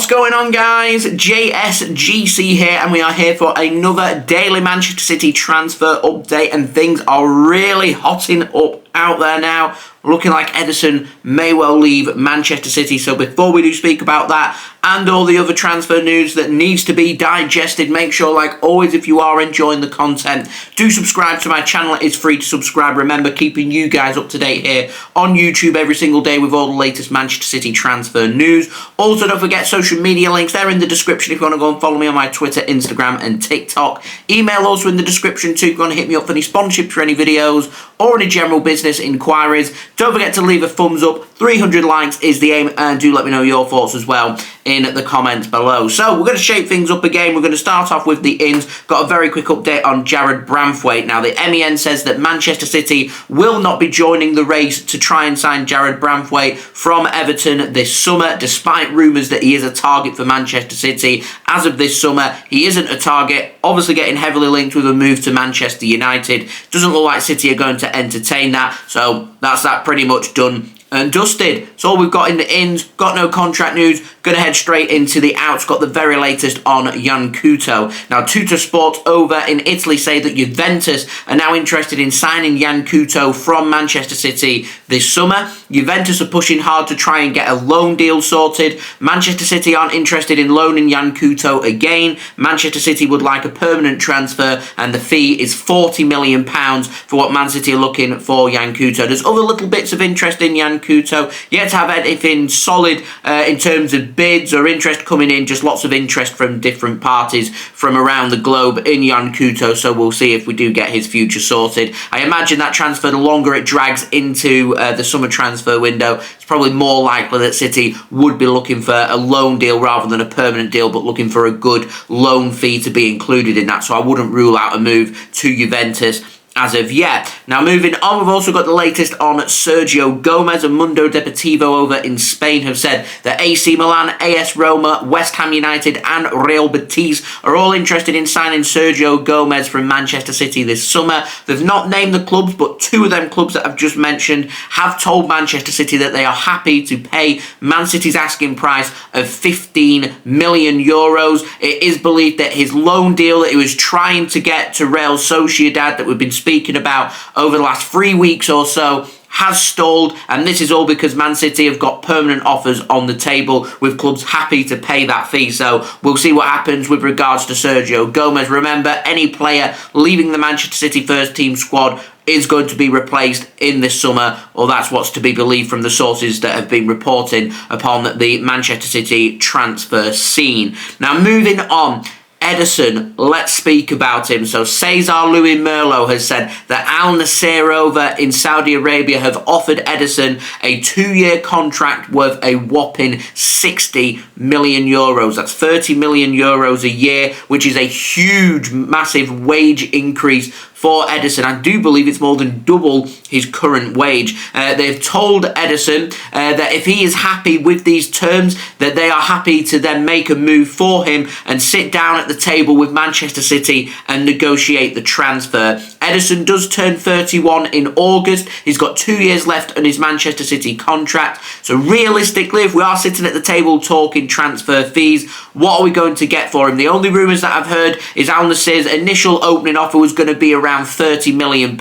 going on, guys? JSGC here, and we are here for another daily Manchester City transfer update, and things are really hotting up out there now. Looking like Ederson may well leave Manchester City. So before we do speak about that and all the other transfer news that needs to be digested, make sure, like always, if you are enjoying the content, do subscribe to my channel. It is free to subscribe. Remember, keeping you guys up to date here on YouTube every single day with all the latest Manchester City transfer news. Also, don't forget social media links. They're in the description if you want to go and follow me on my Twitter, Instagram and TikTok. Email also in the description too if you want to hit me up for any sponsorship for any videos or any general business inquiries. Don't forget to leave a thumbs up. 300 likes is the aim, and do let me know your thoughts as well in the comments below. So we're going to shake things up again. We're going to start off with the ins. Got a very quick update on Jarrod Branthwaite. Now, the MEN says that Manchester City will not be joining the race to try and sign Jarrod Branthwaite from Everton this summer, despite rumours that he is a target for Manchester City. As of this summer, he isn't a target, obviously getting heavily linked with a move to Manchester United. Doesn't look like City are going to entertain that, so that's that pretty much done and dusted. That's all we've got in the ins. Got no contract news. Going to head straight into the outs. Got the very latest on Yan Couto. Now, Tuttosport over in Italy say that Juventus are now interested in signing Yan Couto from Manchester City this summer. Juventus are pushing hard to try and get a loan deal sorted. Manchester City aren't interested in loaning Yan Couto again. Manchester City would like a permanent transfer, and the fee is £40 million for what Man City are looking for Yan Couto. There's other little bits of interest in Yan Couto. Yet to have anything solid in terms of bids or interest coming in. Just lots of interest from different parties from around the globe in Yan Couto. So we'll see if we do get his future sorted. I imagine that transfer, the longer it drags into the summer transfer window, it's probably more likely that City would be looking for a loan deal rather than a permanent deal, but looking for a good loan fee to be included in that. So I wouldn't rule out a move to Juventus as of yet. Now, moving on, we've also got the latest on Sergio Gomez, and Mundo Deportivo over in Spain have said that AC Milan, AS Roma, West Ham United and Real Betis are all interested in signing Sergio Gomez from Manchester City this summer. They've not named the clubs, but two of them clubs that I've just mentioned have told Manchester City that they are happy to pay Man City's asking price of €15 million. It is believed that his loan deal that he was trying to get to Real Sociedad, that we've been speaking about over the last 3 weeks or so, has stalled, and this is all because Man City have got permanent offers on the table with clubs happy to pay that fee. So we'll see what happens with regards to Sergio Gomez. Remember, any player leaving the Manchester City first team squad is going to be replaced in this summer, or that's what's to be believed from the sources that have been reporting upon the Manchester City transfer scene. Now, moving on, Ederson, let's speak about him. So Cesar Luis Merlo has said that Al-Nassr over in Saudi Arabia have offered Ederson a 2-year contract worth a whopping €60 million. That's €30 million a year, which is a huge, massive wage increase for Ederson. I do believe it's more than double his current wage. They've told Ederson that if he is happy with these terms, that they are happy to then make a move for him and sit down at the table with Manchester City and negotiate the transfer. Ederson does turn 31 in August. He's got 2 years left on his Manchester City contract. So realistically, if we are sitting at the table talking transfer fees, what are we going to get for him? The only rumours that I've heard is Al-Nassr's initial opening offer was going to be around £30 million,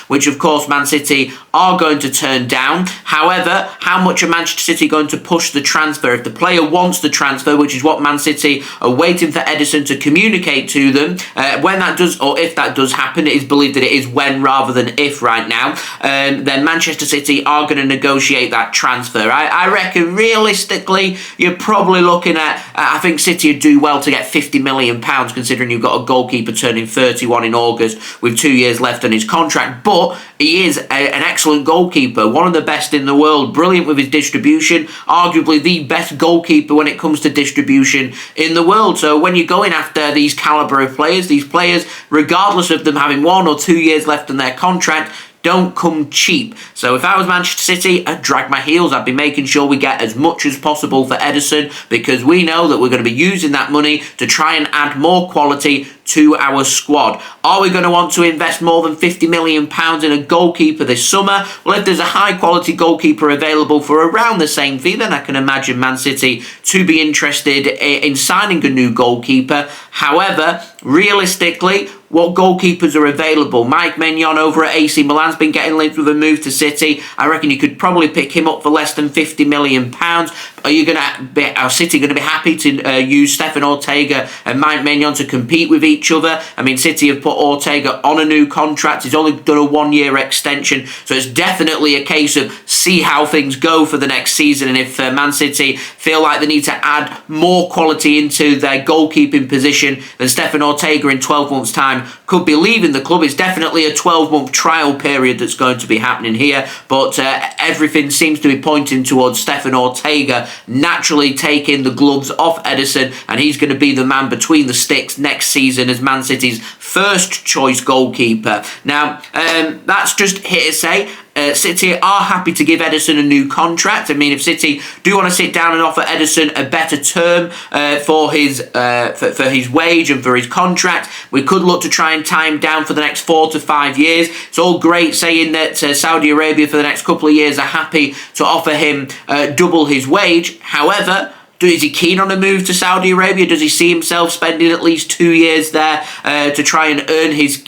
which of course Man City are going to turn down. However, how much are Manchester City going to push the transfer? If the player wants the transfer, which is what Man City are waiting for Ederson to communicate to them, when that does, or if that does happen, it is believed that it is when rather than if right now, then Manchester City are going to negotiate that transfer. I reckon realistically, you're probably looking at, I think City would do well to get £50 million, considering you've got a goalkeeper turning 31 in August with 2 years left on his contract. But he is an excellent goalkeeper, one of the best in the world, brilliant with his distribution, arguably the best goalkeeper when it comes to distribution in the world. So when you're going after these calibre of players, these players, regardless of them having 1 or 2 years left on their contract, don't come cheap. So if I was Manchester City, I'd drag my heels. I'd be making sure we get as much as possible for Ederson, because we know that we're going to be using that money to try and add more quality to our squad. Are we going to want to invest more than £50 million in a goalkeeper this summer? Well, if there's a high-quality goalkeeper available for around the same fee, then I can imagine Man City to be interested in signing a new goalkeeper. However, realistically, what goalkeepers are available? Mike Maignan over at AC Milan's been getting linked with a move to City. I reckon you could probably pick him up for less than £50 million. Are City going to be happy to use Stefan Ortega and Mike Maignan to compete with each other? I mean, City have put Ortega on a new contract. He's only done a one-year extension, so it's definitely a case of see how things go for the next season. And if Man City feel like they need to add more quality into their goalkeeping position, then Stefan Ortega in 12 months' time could be leaving the club. It's definitely a 12-month trial period that's going to be happening here, but everything seems to be pointing towards Stefan Ortega naturally taking the gloves off Ederson, and he's going to be the man between the sticks next season as Man City's first choice goalkeeper. Now, that's just hearsay. City are happy to give Ederson a new contract. I mean, if City do want to sit down and offer Ederson a better term for his wage and for his contract, we could look to try and tie him down for the next 4 to 5 years. It's all great saying that Saudi Arabia for the next couple of years are happy to offer him double his wage. However, is he keen on a move to Saudi Arabia? Does he see himself spending at least 2 years there to try and earn his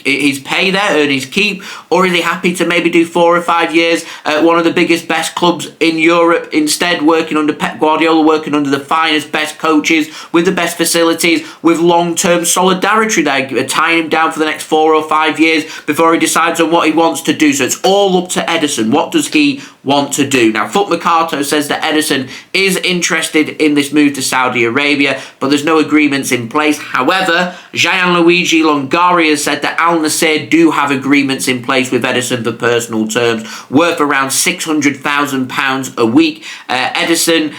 pay there, earn his keep? Or is he happy to maybe do 4 or 5 years at one of the biggest, best clubs in Europe instead, working under Pep Guardiola, working under the finest, best coaches, with the best facilities, with long-term solidarity there, tying him down for the next 4 or 5 years before he decides on what he wants to do? So it's all up to Ederson. What does he want to do? Now, Mercato says that Ederson is interested in this move to Saudi Arabia, but there's no agreements in place. However, Gianluigi Longari has said that Al-Nassr do have agreements in place with Ederson for personal terms worth around £600,000 a week. Ederson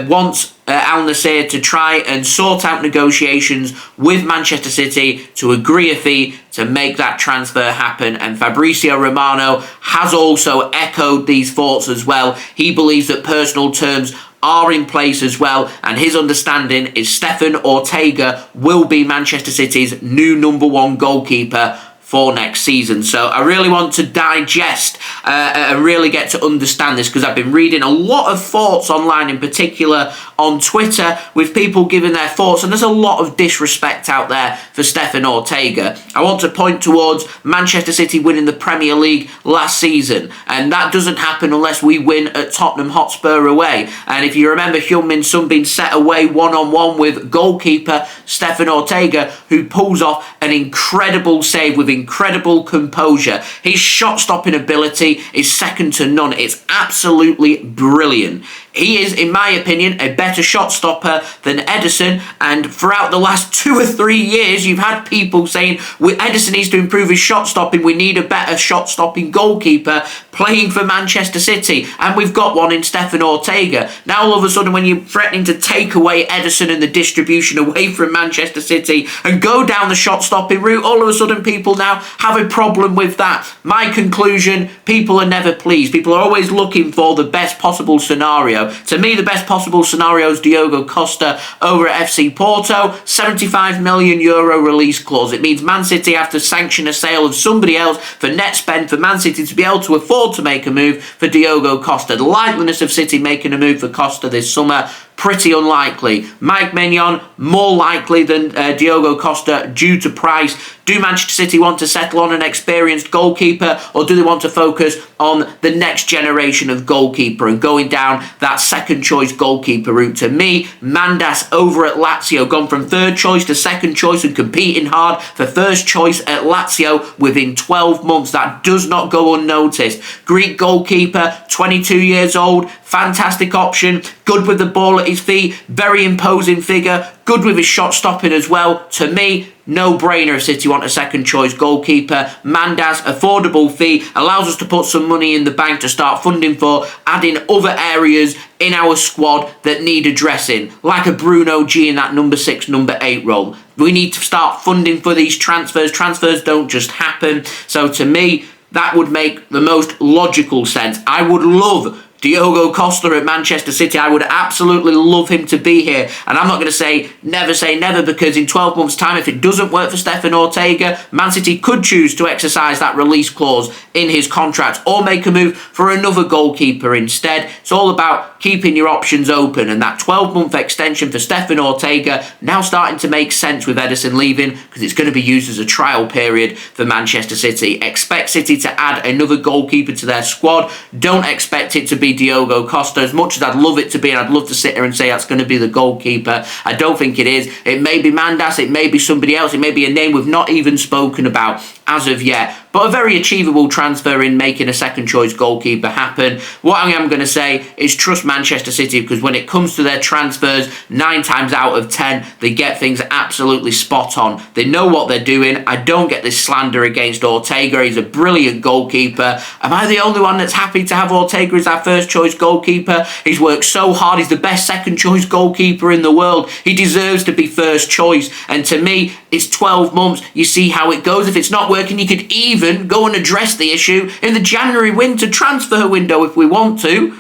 wants Al-Nassr to try and sort out negotiations with Manchester City to agree a fee to make that transfer happen, and Fabrizio Romano has also echoed these thoughts as well. He believes that personal terms are in place as well, and his understanding is Stefan Ortega will be Manchester City's new #1 goalkeeper for next season. So I really want to digest and really get to understand this, because I've been reading a lot of thoughts online, in particular on Twitter, with people giving their thoughts, and there's a lot of disrespect out there for Stefan Ortega. I want to point towards Manchester City winning the Premier League last season, and that doesn't happen unless we win at Tottenham Hotspur away. And if you remember Heung-min Son being set away one-on-one with goalkeeper Stefan Ortega, who pulls off an incredible save with incredible composure. His shot-stopping ability is second to none. It's absolutely brilliant. He is, in my opinion, a better shot stopper than Ederson, and throughout the last 2 or 3 years, you've had people saying Ederson needs to improve his shot stopping, we need a better shot stopping goalkeeper playing for Manchester City, and we've got one in Stefan Ortega. Now all of a sudden, when you're threatening to take away Ederson and the distribution away from Manchester City and go down the shot stopping route, all of a sudden people now have a problem with that. My conclusion, people are never pleased. People are always looking for the best possible scenario. To me, the best possible scenario is Diogo Costa over at FC Porto. €75 million release clause. It means Man City have to sanction a sale of somebody else for net spend for Man City to be able to afford to make a move for Diogo Costa. The likeliness of City making a move for Costa this summer, pretty unlikely. Mike Maignan, more likely than Diogo Costa due to price. Do Manchester City want to settle on an experienced goalkeeper, or do they want to focus on the next generation of goalkeeper and going down that second choice goalkeeper route? To me, Mandas over at Lazio, gone from third choice to second choice and competing hard for first choice at Lazio within 12 months. That does not go unnoticed. Greek goalkeeper, 22 years old, fantastic option, good with the ball at his feet, very imposing figure, good with his shot stopping as well. To me, no-brainer if City want a second choice goalkeeper. Mandas, affordable fee, allows us to put some money in the bank to start funding for adding other areas in our squad that need addressing, like a Bruno G in that number 6, number 8 role. We need to start funding for these transfers. Transfers don't just happen. So to me, that would make the most logical sense. I would love Diogo Costa at Manchester City. I would absolutely love him to be here. And I'm not going to say never, because in 12 months' time, if it doesn't work for Stefan Ortega, Man City could choose to exercise that release clause in his contract or make a move for another goalkeeper instead. It's all about keeping your options open, and that 12-month extension for Stefan Ortega now starting to make sense with Ederson leaving, because it's going to be used as a trial period for Manchester City. Expect City to add another goalkeeper to their squad. Don't expect it to be Diogo Costa. As much as I'd love it to be, and I'd love to sit here and say that's going to be the goalkeeper, I don't think it is. It may be Mandas, it may be somebody else, it may be a name we've not even spoken about as of yet, but a very achievable transfer in making a second choice goalkeeper happen. What I am going to say is trust Manchester City, because when it comes to their transfers, 9 times out of 10 they get things absolutely spot on. They know what they're doing. I don't get this slander against Ortega. He's a brilliant goalkeeper. Am I the only one that's happy to have Ortega as our first choice goalkeeper? He's worked so hard. He's the best second choice goalkeeper in the world. He deserves to be first choice, and to me it's 12 months. You see how it goes. If it's not working, you could even go and address the issue in the January winter transfer window if we want to.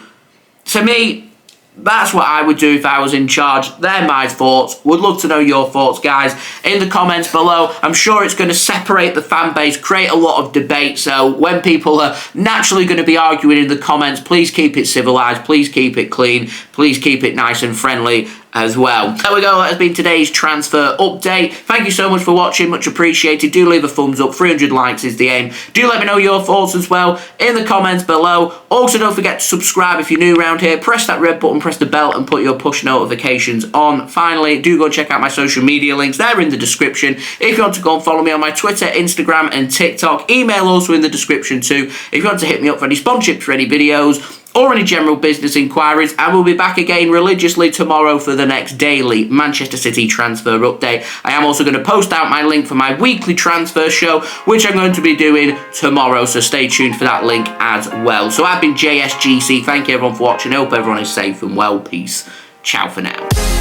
To me, that's what I would do if I was in charge. They're my thoughts. Would love to know your thoughts, guys, in the comments below. I'm sure it's going to separate the fan base, create a lot of debate. So when people are naturally going to be arguing in the comments, please keep it civilized. Please keep it clean. Please keep it nice and friendly as well. There we go. That has been today's transfer update. Thank you so much for watching. Much appreciated. Do leave a thumbs up. 300 likes is the aim. Do let me know your thoughts as well in the comments below. Also, don't forget to subscribe if you're new around here. Press that red button, press the bell, and put your push notifications on. Finally, do go and check out my social media links. They're in the description. If you want to go and follow me on my Twitter, Instagram, and TikTok, email also in the description too. If you want to hit me up for any sponsorships for any videos or any general business inquiries, I will be back again religiously tomorrow for the next daily Manchester City transfer update. I am also going to post out my link for my weekly transfer show, which I'm going to be doing tomorrow, so stay tuned for that link as well. So I've been JSGC. Thank you everyone for watching. I hope everyone is safe and well. Peace. Ciao for now.